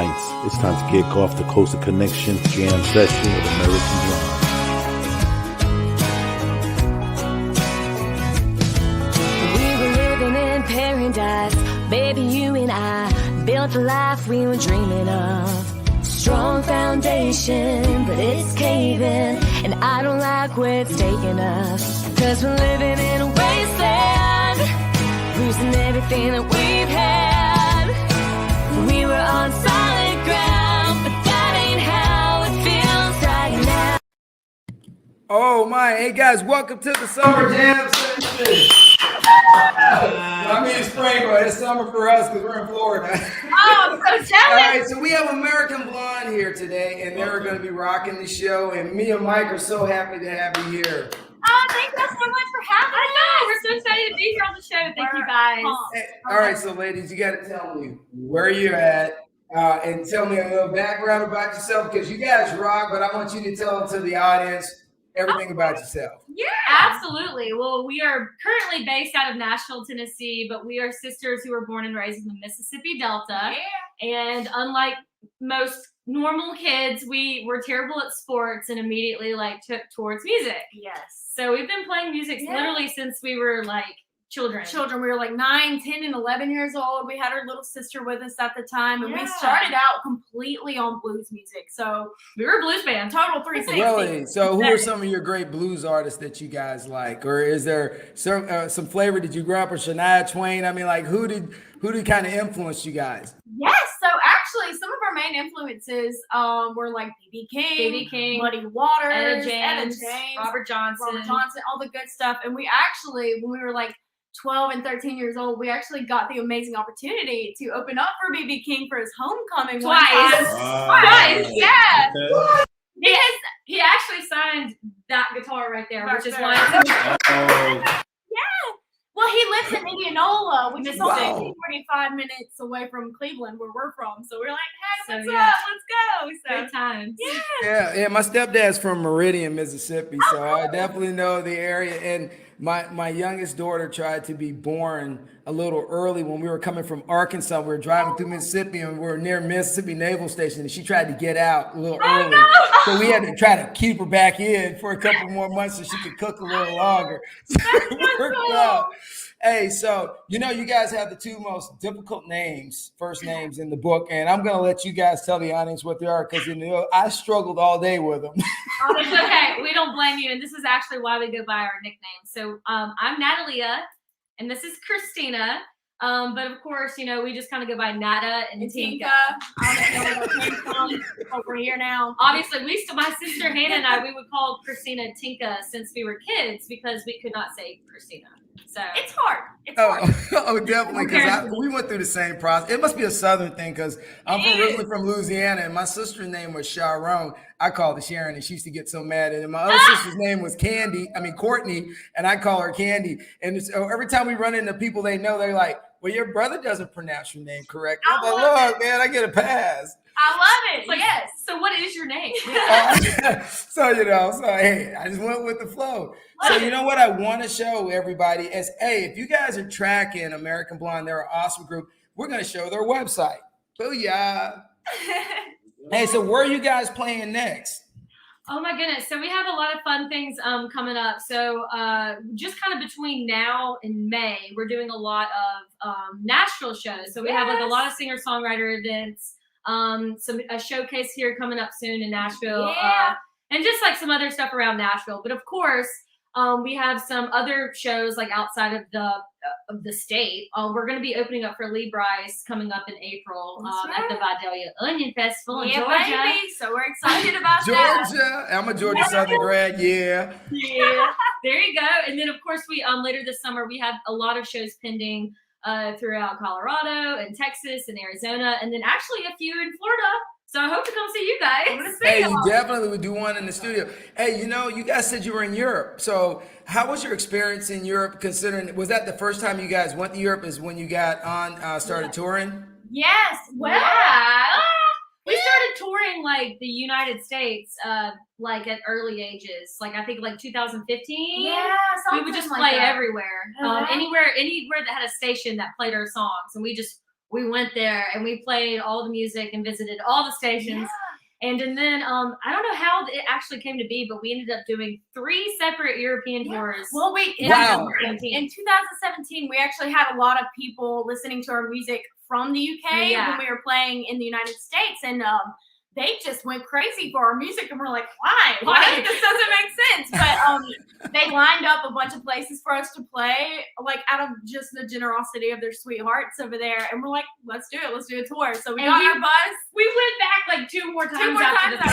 nights. It's time to kick off the Coastal Connection Jam Session with American Blonde. We were living in paradise, baby, you and I built the life we were dreaming of. Strong foundation, but it's caving, and I don't like where it's taking us. 'Cause we're living in a wasteland, losing everything that we've had. We were on solid ground, but that ain't how it feels right now. Oh my, hey guys, welcome to the Summer Jam Session. I mean spring, but it's summer for us because we're in Florida. Oh, I'm so jealous. All right, so we have American Blonde here today, and they're going to be rocking the show, and me and Mike are so happy to have you here. Oh, thank you so much for having us. I know, we're so excited to be here on the show. Thank you guys. Hey, all right, so ladies, you got to tell me where you're at and tell me a little background about yourself because you guys rock, but I want you to tell to the audience everything about yourself. Yeah, absolutely. Well, we are currently based out of Nashville, Tennessee, but we are sisters who were born and raised in the Mississippi Delta. Yeah. And unlike most normal kids, we were terrible at sports and immediately took towards music. Yes. So we've been playing music literally since we were children. We were 9, 10, and 11 years old. We had our little sister with us at the time, and we started out completely on blues music. So we were a blues band, total 360. Really? So who are some of your great blues artists that you guys like? Or is there some flavor? Did you grow up with Shania Twain? I mean, who did kind of influence you guys? Yes. So actually, some of our main influences were B.B. King, Muddy Waters, Etta James, Robert Johnson, all the good stuff. And we actually, when we were 12 and 13 years old, we actually got the amazing opportunity to open up for B.B. King for his homecoming twice. Twice, yeah. He actually signed that guitar right there, which is why. Well, he lives in Indianola, which is only 45 minutes away from Cleveland, where we're from. So we're like, hey, what's up? Let's go. So good times. Yeah. My stepdad's from Meridian, Mississippi, so I definitely know the area. And my youngest daughter tried to be born a little early when we were coming from Arkansas. We were driving through Mississippi, and we were near Mississippi Naval Station, and she tried to get out a little early. So we had to try to keep her back in for a couple more months so she could cook a little longer. So it worked out. Hey, so you guys have the two most difficult first names in the book, and I'm going to let you guys tell the audience what they are because I struggled all day with them. Oh, it's okay. We don't blame you, and this is actually why we go by our nicknames. So I'm Natalia, and this is Christina. But of course, we just kind of go by Nata and Tinka. Over here now. Obviously, my sister Hannah and we would call Christina Tinka since we were kids because we could not say Christina. So it's hard. Oh, definitely, because we went through the same process. It must be a Southern thing because I'm originally from Louisiana, and my sister's name was Sharon. I called her Sharon, and she used to get so mad. And my other sister's name was Courtney, and I call her Candy. And so every time we run into people they know, they're like, well, your brother doesn't pronounce your name correctly. I'm like, look, man, I get a pass. I love it. Yes. So what is your name? So hey, I just went with the flow. So you know what I want to show everybody is, hey, if you guys are tracking American Blonde, they're an awesome group. We're going to show their website. Booyah. Hey, so where are you guys playing next? Oh my goodness. So we have a lot of fun things coming up. So just kind of between now and May, we're doing a lot of Nashville shows. So we have a lot of singer-songwriter events. A showcase here coming up soon in Nashville, and just some other stuff around Nashville. But of course, we have some other shows outside of the state. We're going to be opening up for Lee Bryce coming up in April at the Vidalia Onion Festival in Georgia. Baby. So we're excited about Georgia. I'm a Georgia Southern grad. Yeah. There you go. And then of course we later this summer we have a lot of shows pending. Throughout Colorado and Texas and Arizona, and then actually a few in Florida. So I hope to come see you guys. Hey, you definitely would do one in the studio. Hey, you guys said you were in Europe. So how was your experience in Europe considering, was that the first time you guys went to Europe is when you got on, started touring? Yes. Well, we started touring the United States at early ages. I think 2015. Yeah, we would just play everywhere. Anywhere that had a station that played our songs, and we just we went there and we played all the music and visited all the stations. And then I don't know how it actually came to be, but we ended up doing 3 separate European tours. Well, wait, in 2017, we actually had a lot of people listening to our music from the UK when we were playing in the United States, and they just went crazy for our music, and we're like, why? This doesn't make sense. But they lined up a bunch of places for us to play, like out of just the generosity of their sweethearts over there. And we're like, let's do it. Let's do a tour. So we got our bus. We went back like 2 more times after the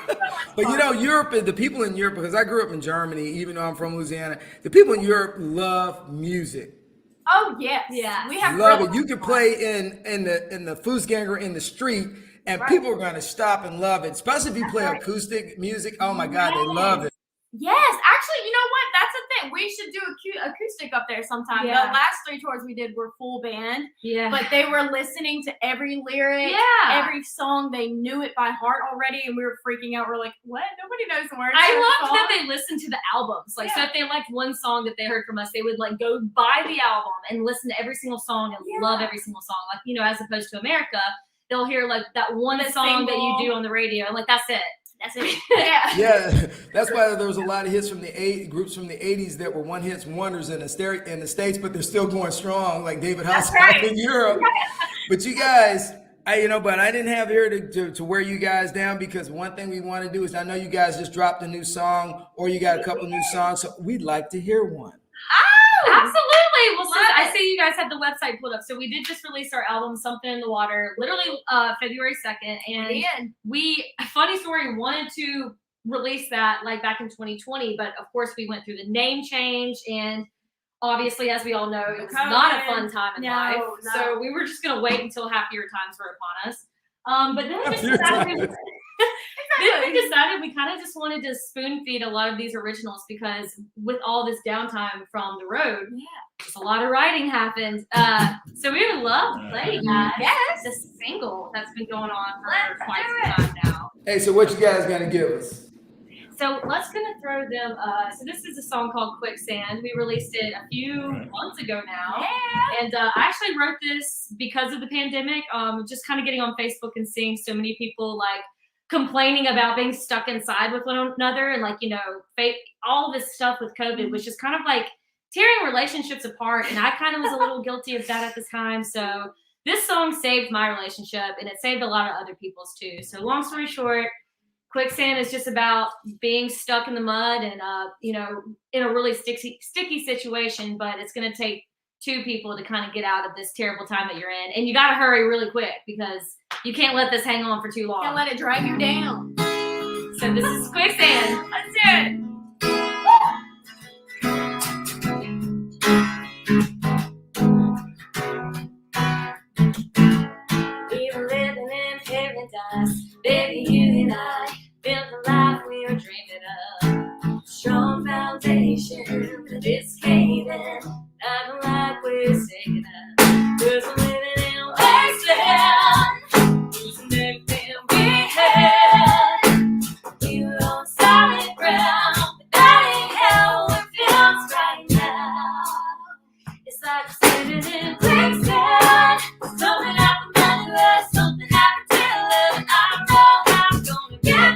tour. But you know, Europe, the people in Europe, because I grew up in Germany, even though I'm from Louisiana, the people in Europe love music. Oh yes, we have love it. You can play in the Fußgänger in the street, and people are going to stop and love it, especially if you play acoustic music. Oh my God, they love it. Yes, actually, you know what? That's the thing. We should do acoustic up there sometime. The last 3 tours we did were full band. Yeah. But they were listening to every lyric, every song. They knew it by heart already, and we were freaking out. We're like, what? Nobody knows the words. I loved that they listened to the albums. Like, so if they liked one song that they heard from us, they would like go buy the album and listen to every single song and love every single song. Like, you know, as opposed to America, they'll hear like that one song that you do on the radio, and like that's it. That's it. Yeah, that's why there was a lot of hits from groups from the 80s that were one-hit wonders in the States, but they're still going strong, like David Hasselhoff in Europe. But you guys, I didn't have here to wear you guys down, because one thing we want to do is, I know you guys just dropped a new song, or you got a couple new songs, so we'd like to hear one. Oh, absolutely. Well, since I see you guys have the website pulled up. So we did just release our album, Something in the Water, literally February 2nd. And funny story, wanted to release that like back in 2020. But of course, we went through the name change. And obviously, as we all know, it was not a fun time in life. No. So we were just going to wait until happier times were upon us. But then we just decided... Then we decided we kind of just wanted to spoon feed a lot of these originals, because with all this downtime from the road, just a lot of writing happened. So we would love to play the single that's been going on for quite some time now. Hey, so what you guys gonna give us? So let's gonna throw them. So this is a song called Quicksand. We released it a few months ago now, and I actually wrote this because of the pandemic. Just kind of getting on Facebook and seeing so many people like complaining about being stuck inside with one another, and like, you know, all this stuff with COVID was just kind of like tearing relationships apart, and I kind of was a little guilty of that at the time. So this song saved my relationship, and it saved a lot of other people's too. So long story short, Quicksand is just about being stuck in the mud and you know, in a really sticky situation, but it's going to take 2 people to kind of get out of this terrible time that you're in, and you got to hurry really quick, because you can't let this hang on for too long. Can't let it drag you down. So this is Quicksand. Let's do it. We were living in paradise, baby, you and I built the life we were dreaming of. Strong foundation, but it's caving. I don't like we're singing of. 'Cause we're living in a wasteland, losing everything we had. We were on solid ground, but that ain't how it feels right now. It's like sitting in quicksand. Something happened under us, something happened to us. I don't know how I'm gonna get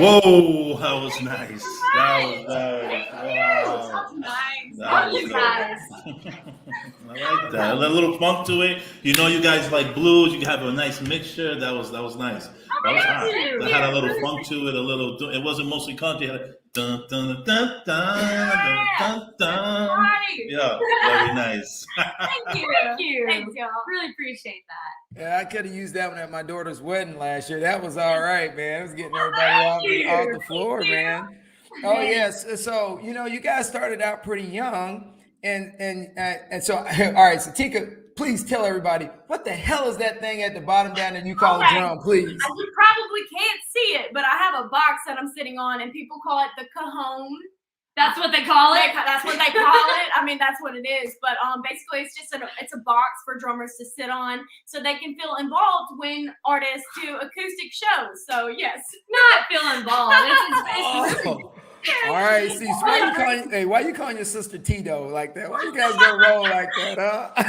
Whoa, that was nice. That was nice. Wow. Nice. That was You guys. I like that. A little funk to it. You know, you guys like blues. You have a nice mixture. That was nice. That was hot. That had a little funk to it. A little. It wasn't mostly country. It had dun dun dun dun dun dun. Yeah, very nice. Thank you. Thank you. Thanks, y'all. Really appreciate that. Yeah, I could have used that one at my daughter's wedding last year. That was all right, man. It was getting everybody off the floor, man. Oh yes. So you guys started out pretty young, and so all right. So Tika, please tell everybody what the hell is that thing at the bottom down there you call a drum, please. You probably can't see it, but I have a box that I'm sitting on, and people call it the cajon. That's what they call it. That's what they call it. I mean, that's what it is. But basically, it's just it's a box for drummers to sit on, so they can feel involved when artists do acoustic shows. So yes, Not feel involved. It's All right, see, so why you calling your sister Tito like that? Why you guys gonna roll like that, huh? I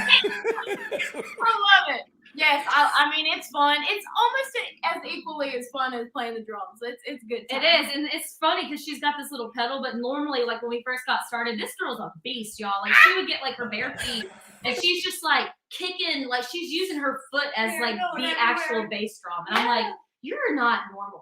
love it. Yes, I mean it's fun. It's almost as equally as fun as playing the drums. It's good. It is, and it's funny because she's got this little pedal, but normally, like when we first got started, this girl's a beast, y'all. Like she would get like her bare feet, and she's just like kicking, like she's using her foot as like the actual bass drum, and I'm like, you're not normal.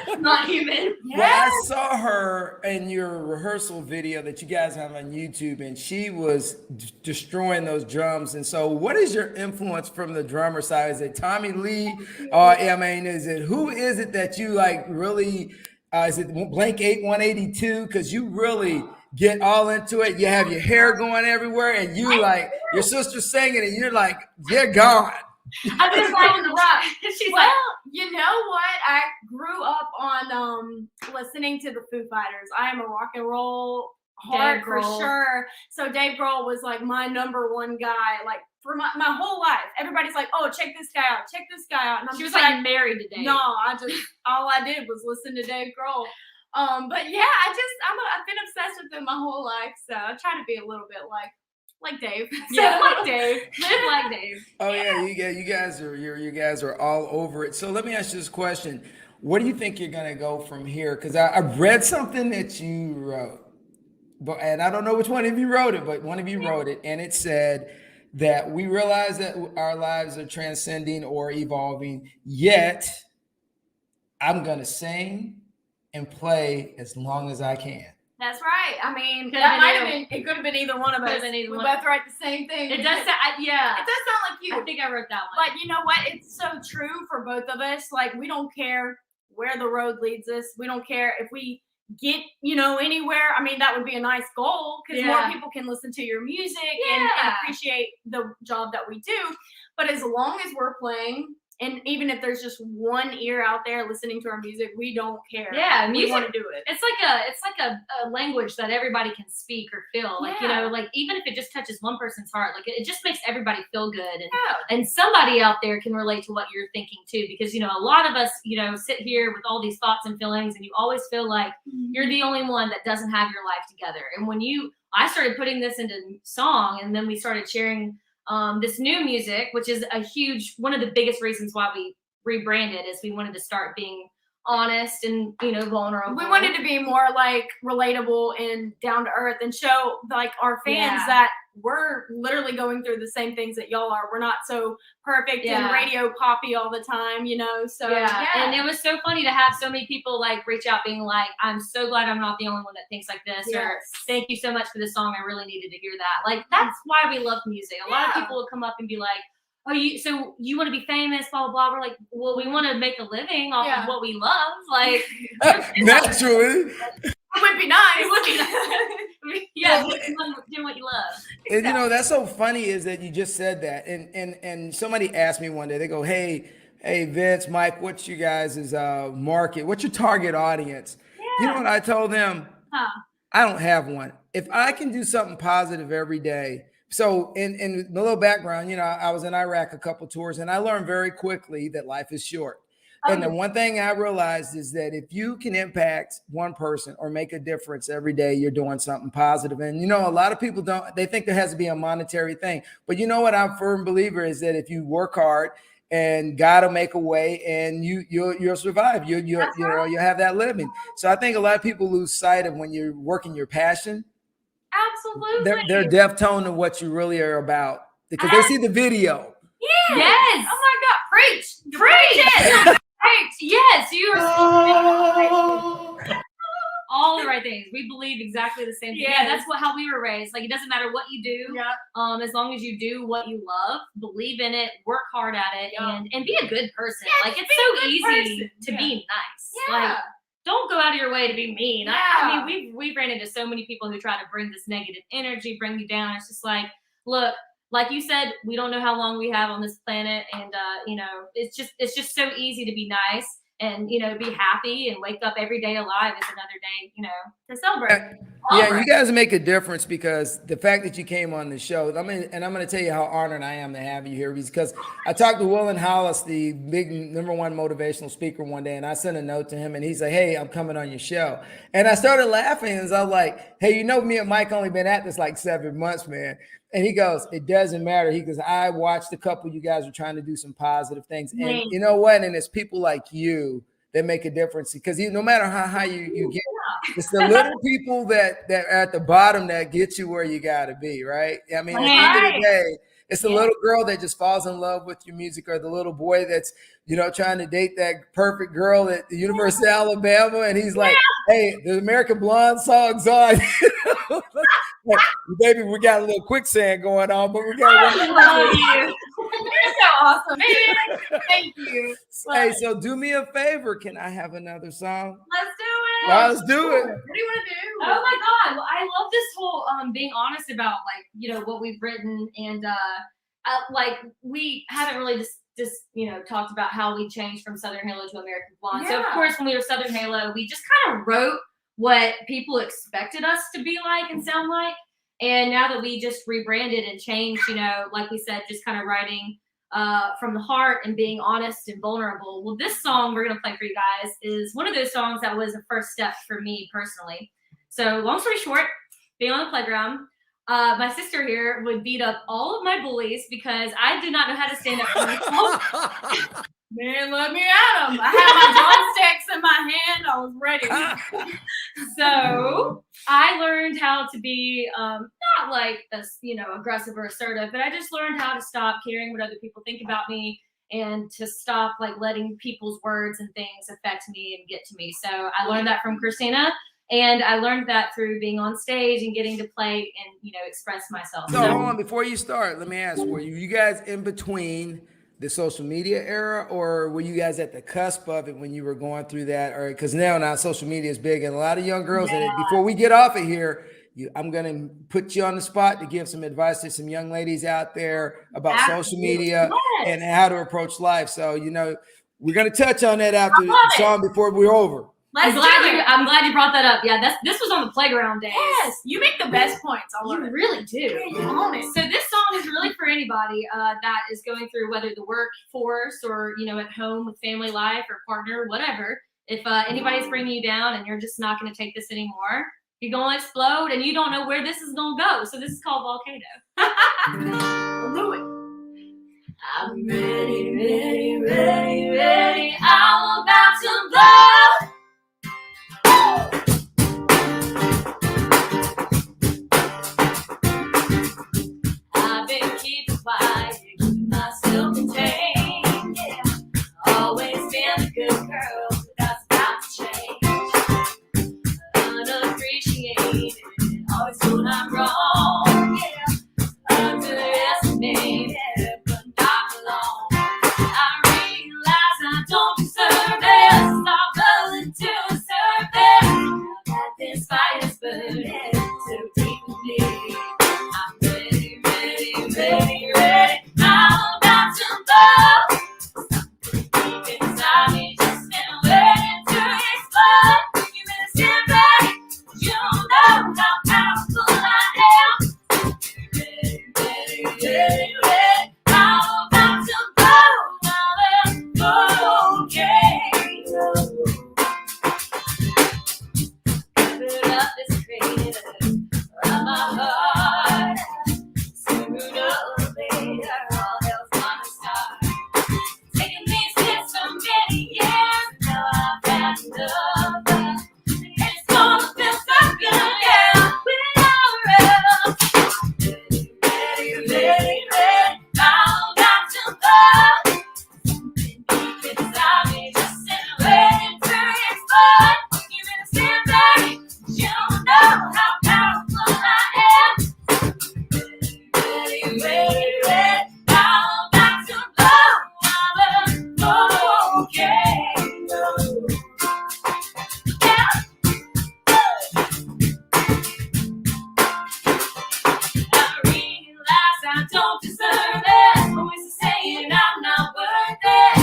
You're not human. Well, I saw her in your rehearsal video that you guys have on YouTube, and she was destroying those drums. And so, what is your influence from the drummer side? Is it Tommy Lee? I mean, who is it that you like really? Is it Blank 182? Because you really get all into it. You have your hair going everywhere, and you like your sister's singing, and you're like, you're gone. I've been playing the rock. She's like, you know what? I grew up on listening to the Foo Fighters. I am a rock and roll heart for sure. So Dave Grohl was like my number one guy, like for my whole life. Everybody's like, oh, check this guy out, check this guy out. And she was like married to Dave. No, all I did was listen to Dave Grohl. But yeah, I've been obsessed with him my whole life. So I try to be a little bit like Dave. Yeah, like Dave. Live like Dave. Oh yeah, you guys are all over it. So let me ask you this question: what do you think you're gonna go from here? Because I read something that you wrote, and I don't know which one of you wrote it, but one of you wrote it, and it said that we realize that our lives are transcending or evolving. Yet, I'm gonna sing and play as long as I can. That's right. I mean, that might have been. It could have been either one of us. We both write the same thing. It does sound, yeah. It does sound like you. I think I wrote that one. But you know what? It's so true for both of us. Like we don't care where the road leads us. We don't care if we get anywhere. I mean, that would be a nice goal because more people can listen to your music and appreciate the job that we do. But as long as we're playing. And even if there's just one ear out there listening to our music, we don't care. Yeah, music, we want to do it. It's like a language that everybody can speak or feel. Like like even if it just touches one person's heart, like it just makes everybody feel good. And somebody out there can relate to what you're thinking too, because a lot of us sit here with all these thoughts and feelings, and you always feel like you're the only one that doesn't have your life together. And when I started putting this into song, and then we started sharing. This new music, which is one of the biggest reasons why we rebranded, is we wanted to start being honest and vulnerable. We wanted to be more like relatable and down to earth and show like our fans that we're literally going through the same things that y'all are. We're not so perfect and radio poppy all the time, So and it was so funny to have so many people like reach out being like, I'm so glad I'm not the only one that thinks like this, or thank you so much for this song. I really needed to hear that. Like that's why we love music. A lot of people will come up and be like, oh, you want to be famous, blah, blah, blah. We're like, well, we want to make a living off of what we love. Like, naturally. It would be nice. It would be nice. Do what you love. And that's so funny is that you just said that. And somebody asked me one day, they go, hey, Vince, Mike, what's you guys' market? What's your target audience? You know what I told them? I don't have one. If I can do something positive every day. So in the little background, I was in Iraq a couple tours, and I learned very quickly that life is short. And the one thing I realized is that if you can impact one person or make a difference every day, you're doing something positive. And, a lot of people they think there has to be a monetary thing. But you know what? I'm a firm believer is that if you work hard and God will make a way, and you'll survive. You'll have that living. So I think a lot of people lose sight of when you're working your passion. Absolutely. They're deaf tone to what you really are about because they see the video. Yes. Oh my God. Preach. Preach. Yes, you are all the right things. We believe exactly the same thing. Yes. Yeah, that's how we were raised. Like, it doesn't matter what you do. Yeah. As long as you do what you love, believe in it, work hard at it, and be a good person. Yeah, like, it's so easy to be nice. Yeah. Like, don't go out of your way to be mean. Yeah. I mean, we've ran into so many people who try to bring this negative energy, bring you down. It's just like, look, like you said, we don't know how long we have on this planet, and it's just so easy to be nice and be happy and wake up every day alive is another day, to celebrate. Yeah, you guys make a difference because the fact that you came on the show, I'm going to tell you how honored I am to have you here because I talked to Will Hollis, the big #1 motivational speaker one day, and I sent a note to him and he's like, hey, I'm coming on your show. And I started laughing and I was like, hey, me and Mike only been at this like 7 months, man. And he goes, it doesn't matter. He goes, I watched a couple, you guys were trying to do some positive things. And you know what? And it's people like you that make a difference because no matter how high you get, it's the little people that are at the bottom that get you where you got to be, right? I mean, at the end of the day, it's the little girl that just falls in love with your music or the little boy that's, trying to date that perfect girl at the University of Alabama. And he's like, hey, the American Blonde song's on. Baby, we got a little Quicksand going on, but we got I love you. You're so awesome, man. Thank you. Hey, so do me a favor. Can I have another song? Let's do it. Let's do it. What do you want to do? Oh my God. Well, I love this whole being honest about what we've written, and we haven't really just talked about how we changed from Southern Halo to American Blonde. So of course when we were Southern Halo, we just kind of wrote what people expected us to be like and sound like. And now that we just rebranded and changed, like we said, just kind of writing from the heart and being honest and vulnerable. Well, this song we're going to play for you guys is one of those songs that was a first step for me personally. So long story short, being on the playground, my sister here would beat up all of my bullies because I did not know how to stand up for myself. Man, let me at him. I had my drumsticks in my hand. I was ready. So I learned how to be not like aggressive or assertive, but I just learned how to stop caring what other people think about me and to stop letting people's words and things affect me and get to me. So I learned that from Christina, and I learned that through being on stage and getting to play and express myself. So hold on, before you start, let me ask, were you guys in between the social media era, or were you guys at the cusp of it when you were going through that? Or because now social media is big, and a lot of young girls. And before we get off of here, I'm gonna put you on the spot to give some advice to some young ladies out there about social media and how to approach life. So we're gonna touch on that after the song before we're over. I'm glad you brought that up. Yeah, this was on the playground days. Yes, you make the best points. You really do. You own it. So this song is really for anybody that is going through whether the workforce or at home with family life or partner, whatever. If anybody's bringing you down and you're just not going to take this anymore, you're going to explode and you don't know where this is going to go. So this is called Volcano. Do it. I'm ready, ready, ready, ready. I'm about to blow. I've been keeping quiet, keeping myself contained. Yeah, always been a good girl, but that's about to change. Unappreciated, always told I'm wrong. Yeah, underestimated, but not alone. I realize I don't deserve it. Stop willing to deserve it. That this fire is burning so deep in me. I'm ready, ready, ready, ready. I'm about to blow. Something deep inside me just been waiting to explode. You better stand ready. You don't know how powerful I am. Ready, ready, ready, ready. I'm about to blow. Now it's okay. Give it up, this creator of my heart. Sooner or later, all hell's gonna start. ready, ready. I'm about to blow. Inside me, just sitting waiting to explode. You better stand back. You don't know how powerful I am. Ready, ready, ready. I'm about to blow. I'm okay. Yeah. I realize I don't deserve it. Always saying I'm not worth it.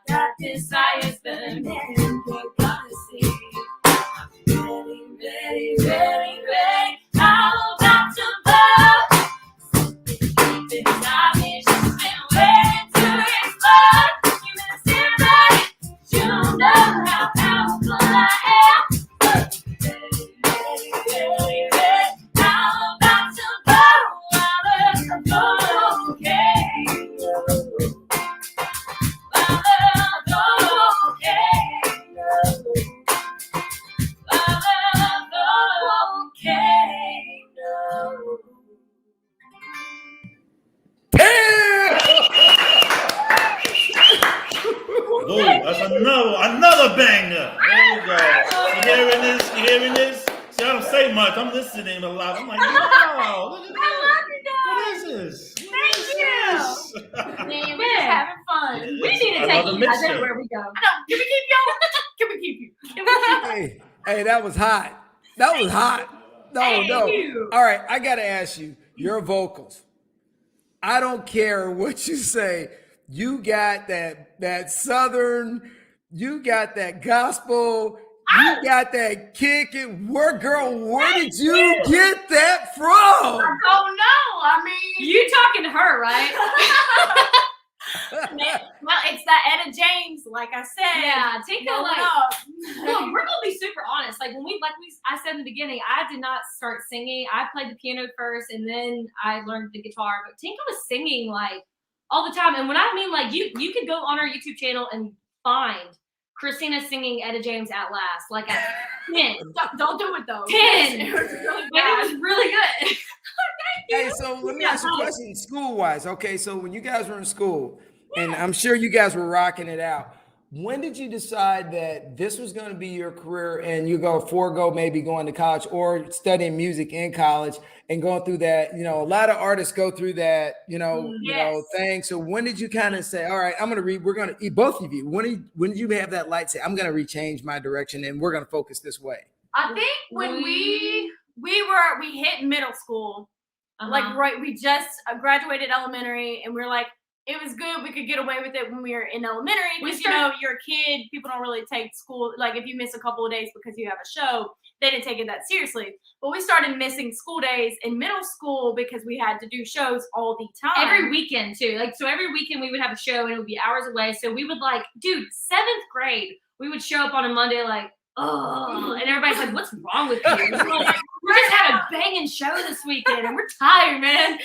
Got desires burning, we're gonna see. Ready, ready, ready, ready. I'm about to blow. Inside me, just been waiting to explode. You better stand ready. You don't know how powerful I am. Ready, ready, ready, ready. I'm about to blow. I'm okay. Oh, that's another banger. There you go. You hearing this? You hearing this? See, I don't say much. I'm listening a lot. I'm like, wow, look at that. What is this? Thank you. Man, we're just having fun. We need to take another you guys mixture. everywhere we go. I know. Can we keep y'all? Can we keep you? Hey, that was hot. That was hot. No. you. All right, I gotta ask you, your vocals. I don't care what you say. You got that southern, you got that gospel, you got that kick. Where did you get that from? Oh no! I mean, You talking to her, right? well, it's that Etta James, like I said. Yeah, Tinka, Roll like, it up. look, we're gonna be super honest. Like I said in the beginning, I did not start singing. I played the piano first, and then I learned the guitar. But Tinka was singing like all the time. And when I mean like you could go on our YouTube channel and find Christina singing Etta James at last, like at 10. Don't do it though. 10. It was really Like, bad. it was really good. Hey, so let me ask you a question, school-wise. Okay, so when you guys were in school, and I'm sure you guys were rocking it out, when did you decide that this was going to be your career and you forego maybe going to college or studying music in college and going through that? A lot of artists go through that, thing. So when did you kind of say, all right, we're going to eat both of you. When did you have that light say, I'm going to rechange my direction and we're going to focus this way? I think when we hit middle school, we just graduated elementary, and we're like, it was good. We could get away with it when we were in elementary because you're a kid. People don't really take school. Like if you miss a couple of days because you have a show, they didn't take it that seriously. But we started missing school days in middle school because we had to do shows all the time. Every weekend too. So every weekend we would have a show and it would be hours away. So we would 7th grade, we would show up on a Monday and everybody's like, what's wrong with you? We just had a banging show this weekend and we're tired, man.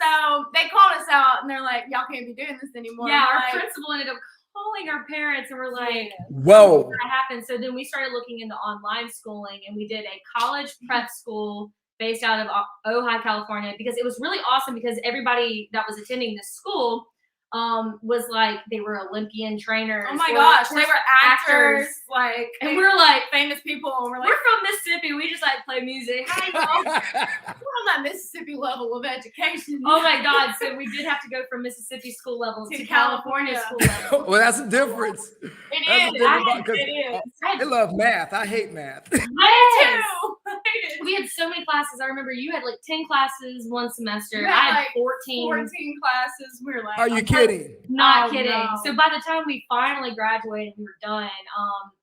So they called us out and they're like, y'all can't be doing this anymore. Yeah, our principal ended up calling our parents and we're like, whoa, what happened? So then we started looking into online schooling and we did a college prep school based out of Ojai, California, because it was really awesome because everybody that was attending this school was like, they were Olympian trainers. Oh my gosh, they were actors, and we're like famous people. And we're from Mississippi. We just play music. We're on that Mississippi level of education. Oh my God! So we did have to go from Mississippi school level to California school level. Well, that's a difference. It is. I love math. I hate math. I too. We had so many classes. I remember you had 10 classes one semester. I had 14 classes. We were like, are you kidding? Not kidding. No. So by the time we finally graduated and we were done,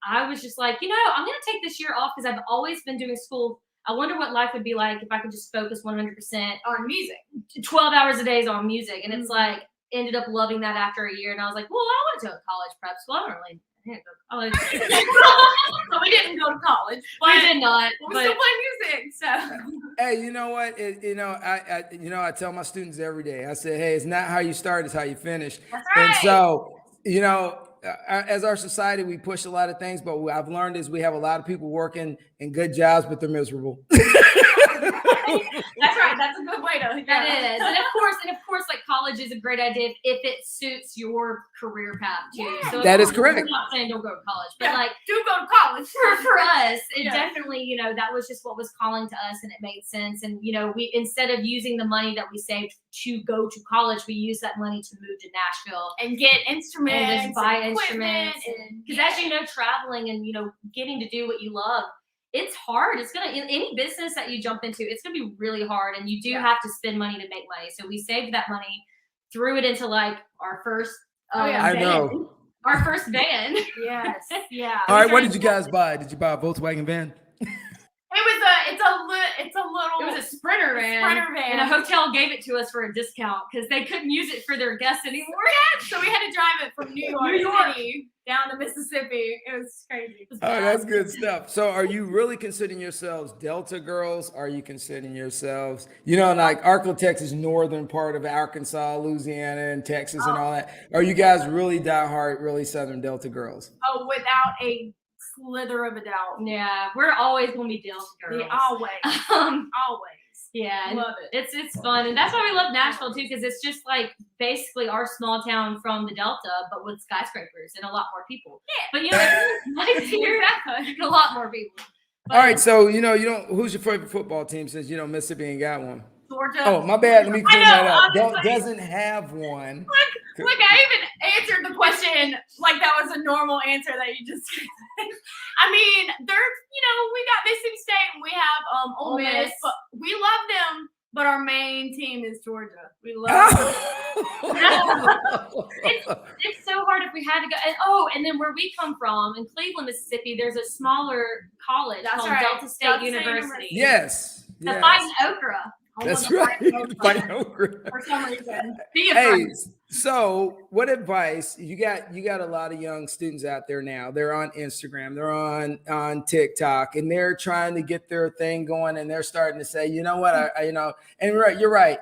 I was just like, I'm going to take this year off because I've always been doing school. I wonder what life would be like if I could just focus 100% on music. 12 hours a day is on music. And it's ended up loving that after a year. And I was like, well, I went to a college prep school. I didn't go to college. So we didn't go to college. We did not. We still play music. So hey, you know what? I tell my students every day. I say, hey, it's not how you start, it's how you finish. That's right. And so, as our society, we push a lot of things, but what I've learned is we have a lot of people working in good jobs, but they're miserable. That's right. That's a good way to. That is, and of course, like college is a great idea if it suits your career path too. Yeah. So That is we're correct. not saying don't go to college, but Yeah, like do go to college. for us, it Yeah. definitely, you know, that was just what was calling to us, and it made sense. And you know, we instead of using the money that we saved to go to college, we used that money to move to Nashville And get instruments and just buy and instruments. equipment Because as you know, traveling and you know, getting to do what you love, it's hard. It's gonna in any business that you jump into, it's gonna be really hard, and you do have to spend money to make money. So we saved that money, threw it into like our first. I know. Our first van. Yes. Yeah. All right, what did you guys buy? Did you buy a Volkswagen van? It's a little. It was a Sprinter van. And a hotel gave it to us for a discount because they couldn't use it for their guests anymore. So we had to drive it from New York City down to Mississippi. It was crazy. Oh, that's good stuff. So are you really considering yourselves Delta girls? Are you considering yourselves, you know, like Arklatex is northern part of Arkansas, Louisiana, and Texas and all that. Are you guys really diehard, really Southern Delta girls? Oh, without a slither of a doubt. Yeah, we're always gonna be Delta girls. Always. Always. Yeah, and Love it. It's fun, and that's why we love Nashville too, because it's just like basically our small town from the Delta, but with skyscrapers and a lot more people. Yeah. But you know, it's nice here, a lot more people. But, All right, so you don't. Who's your favorite football team? Since you know Mississippi ain't got one. Georgia. Oh, my bad. Let me clean I know, that up. honestly. Doesn't have one. Look, I even answered the question like that was a normal answer that you just. I mean, we got Mississippi State and we have Ole Miss, but we love them. But our main team is Georgia. We love them. it's so hard if we had to go. And then where we come from in Cleveland, Mississippi, there's a smaller college called Delta State University. Yes. The Fighting Okra. That's right. Fighting Okra. For some reason. Hey, so what advice you got a lot of young students out there now. They're on Instagram, they're on TikTok, and they're trying to get their thing going, and they're starting to say, you know what, you're right.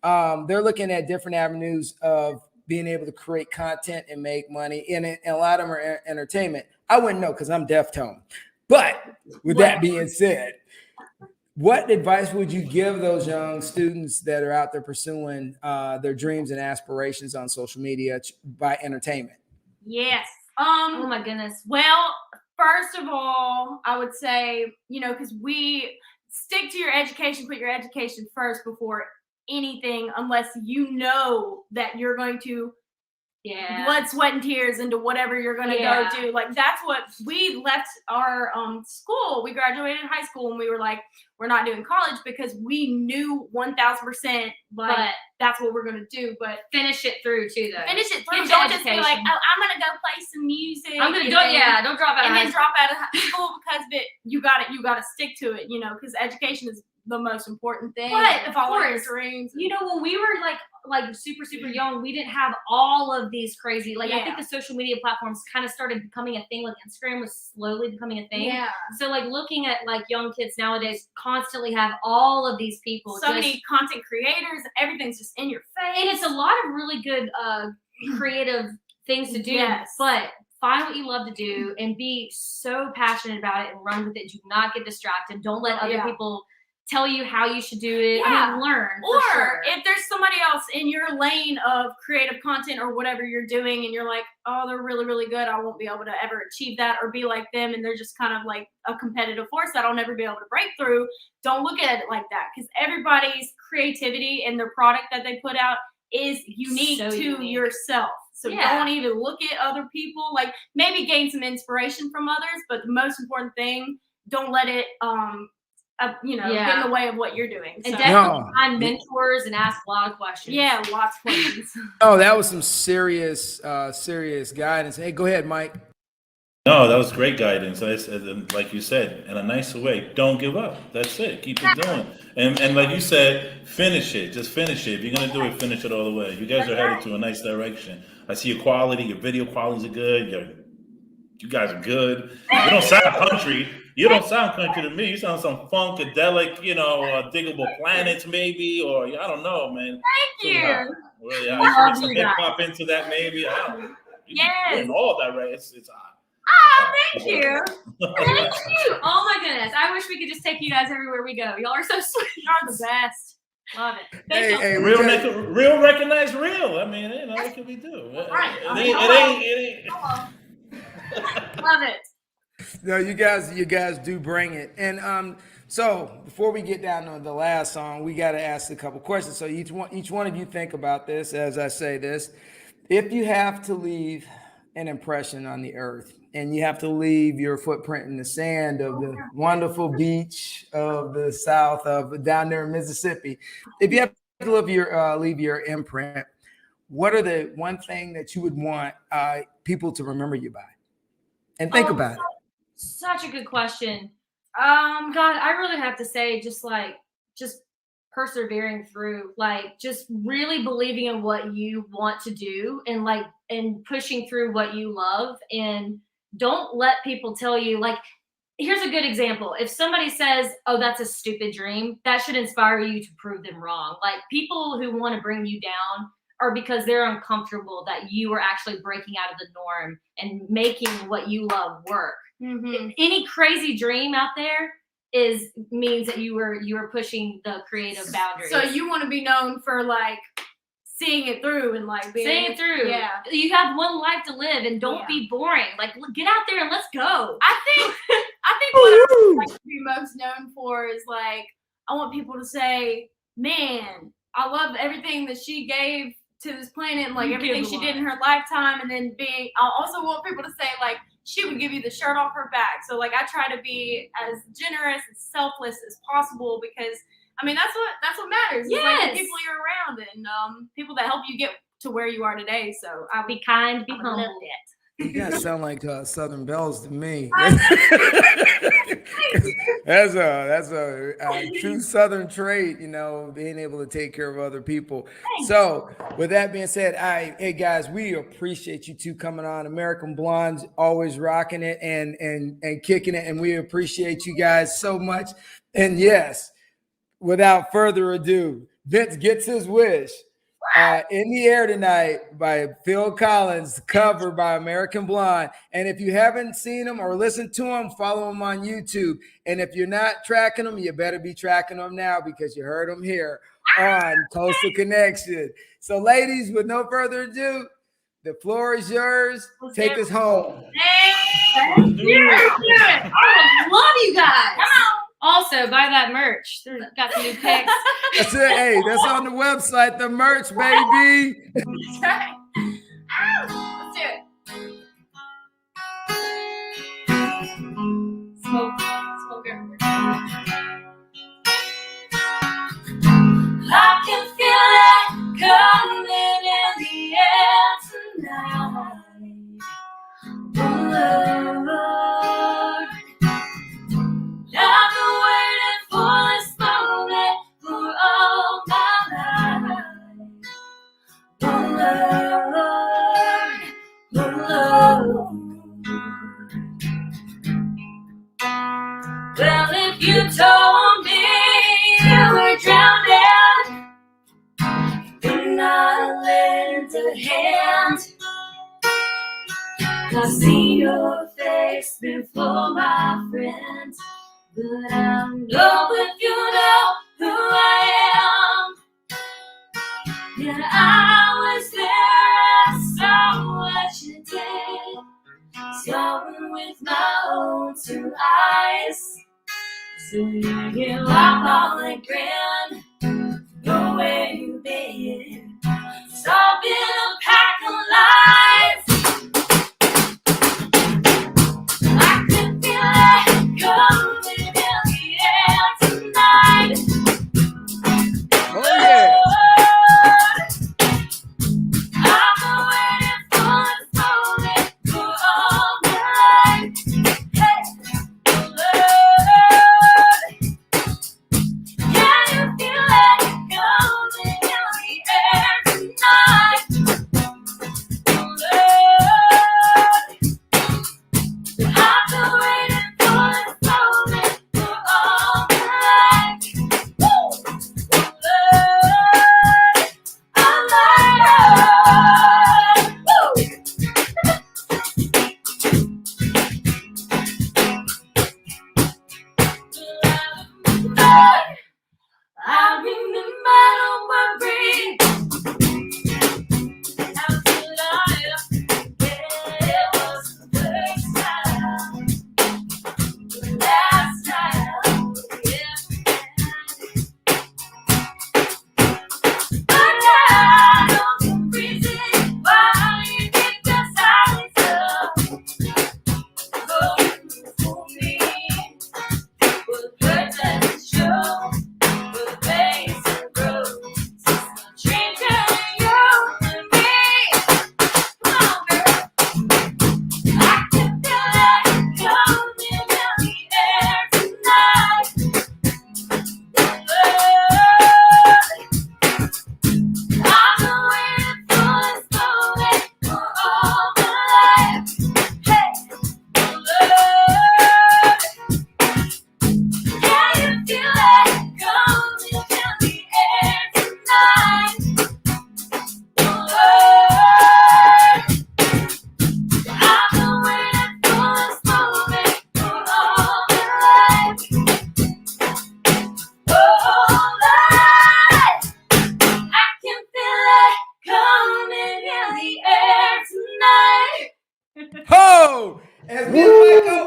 They're looking at different avenues of being able to create content and make money, and a lot of them are entertainment. I wouldn't know because I'm deaf tone. But with that being said, what advice would you give those young students that are out there pursuing their dreams and aspirations on social media by entertainment? Yes. Oh my goodness. Well, first of all, I would say, because we stick to your education, put your education first before anything, unless you know that you're going to blood, sweat, and tears into whatever you're going to go do. Like, that's what we left our school. We graduated high school and we were like, we're not doing college because we knew 1,000% like that's what we're going to do. But finish it through too, though. Finish it through. Get Don't your just be like, oh, I'm going to go play some music. I'm going to do it. Yeah, don't drop out of high and then drop out of school because of it. You got to stick to it, because education is the most important thing. But of Follow your course, dreams. when we were like super young, we didn't have all of these crazy I think the social media platforms kind of started becoming a thing. Like Instagram was slowly becoming a thing. Yeah. So like looking at like young kids nowadays constantly have all of these people. So many content creators. Everything's just in your face. And it's a lot of really good creative things to do. Yes. But find what you love to do and be so passionate about it and run with it. Do not get distracted. Don't let other people tell you how you should do it. I mean, learn. Or if there's somebody else in your lane of creative content or whatever you're doing and you're like, oh, they're really, really good, I won't be able to ever achieve that or be like them, and they're just kind of like a competitive force that I'll never be able to break through, don't look at it like that, because everybody's creativity and their product that they put out is unique yourself. So don't even look at other people. Like, maybe gain some inspiration from others, but the most important thing, don't let it get in the way of what you're doing. And definitely find mentors and ask a lot of questions. Yeah, lots of questions. Oh, that was some serious guidance. Hey, go ahead, Mike. No, that was great guidance. Like you said, in a nicer way, don't give up. That's it. Keep it going. And like you said, finish it. Just finish it. If you're going to do it, finish it all the way. You guys are headed to a nice direction. I see your quality. Your video qualities are good. You guys are good. You don't sound country. You don't sound country to me. You sound some funkadelic, Diggable Planets maybe, or I don't know, man. Thank you. Well, yeah, I should make some hip hop into that maybe. You're in all that, right? It's hot. Thank you. Thank you. Oh my goodness. I wish we could just take you guys everywhere we go. Y'all are so sweet. You're the best. Love it. Thank y'all. Hey, Real recognize real. I mean, what can we do? Right. It ain't. Love it. No, you guys do bring it. And so before we get down to the last song, we got to ask a couple questions. So each one of you think about this as I say this. If you have to leave an impression on the earth, and you have to leave your footprint in the sand of the wonderful beach of the South of down there in Mississippi, if you have to leave your imprint, what are the one thing that you would want people to remember you by? And think about it. Such a good question. God, I really have to say just persevering through, like just really believing in what you want to do and pushing through what you love, and don't let people tell you, like, here's a good example. If somebody says, oh, that's a stupid dream, that should inspire you to prove them wrong. Like, people who want to bring you down are because they're uncomfortable that you are actually breaking out of the norm and making what you love work. Mm-hmm. Any crazy dream out there means that you were pushing the creative boundaries. So you want to be known for like seeing it through and like seeing it through. Yeah. You have one life to live, and don't be boring. Like, get out there and let's go. I think what I would like to be most known for is like, I want people to say, man, I love everything that she gave to this planet, and like everything she did in her lifetime. And then I also want people to say, like, she would give you the shirt off her back. So like, I try to be as generous and selfless as possible, because I mean, that's what matters. Yes. It's like the people you're around and people that help you get to where you are today. So I'll Be kind, be humble. You guys sound like Southern Belles to me. That's a true Southern trait, being able to take care of other people. Thanks. So with that being said, hey guys, we appreciate you two coming on. American Blondes always rocking it and kicking it, and we appreciate you guys so much. And yes, without further ado, Vince gets his wish. In the Air Tonight by Phil Collins, covered by American Blonde. And if you haven't seen them or listened to them, follow them on YouTube. And if you're not tracking them, you better be tracking them now, because you heard them here on Coastal Connection. So ladies, with no further ado, the floor is yours. Take us home. Thank you. I love you guys. Come on. Also, buy that merch. Got some new pics. That's it. Hey, that's on the website, the merch, baby. That's right. Let's do it. Smoke everywhere. I can feel it coming in the air tonight. Oh, Lord, I've been waiting for this moment for all my life. Oh, Lord, oh, Lord. Well, if you told me you were drowning and I lent a hand, I see your face before my friends, but I know if you know who I am. Yeah, I was there, I saw what you did, saw it with my own two eyes. So you give up all and grin, go where you've been, stop in a pack of lies. I could feel it coming in the air tonight. Oh, yeah. I've been waiting for this moment for all night. Hey, Lord, can you feel it coming in the As me and Michael